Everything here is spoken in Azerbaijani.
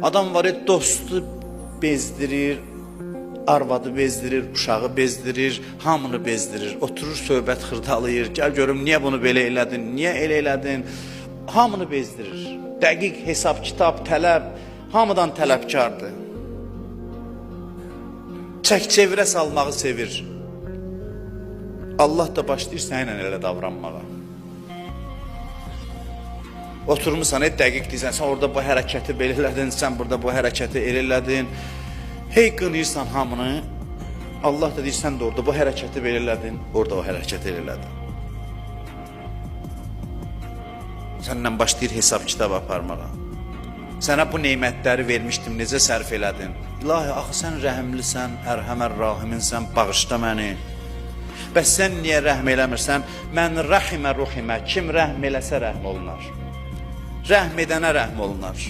Adam var, dostu bezdirir, arvadı bezdirir, uşağı bezdirir, hamını bezdirir. Oturur, söhbət xırdalayır. Gəl görüm, niyə bunu belə elədin, niyə elə elədin? Hamını bezdirir. Dəqiq hesab, kitab, tələb, hamıdan tələbkardır. Çək-çevirə salmağı sevir. Allah da başlayır sənlə elə davranmağa. Oturmuşsan, dəqiq deyirsən, sən orada bu hərəkəti belə elədin, sən burada bu hərəkəti elə elədin. Hey qınıyırsan hamını, Allah da deyir, sən də orada bu hərəkəti belə elədin, orada o hərəkəti elə elədin. Səndən başlayır hesab kitab aparmağa. Sənə bu neymətləri vermişdim, necə sərf elədin? İlahi, axı sən rəhimlisən, ərhəmər rahiminsən, bağışla məni. Bəs sən niyə rəhm eləmirsən? Mən rəhimə ruhimə, kim rəhm eləsə rəhm olunar. Rəhm edənə rəhm olunar.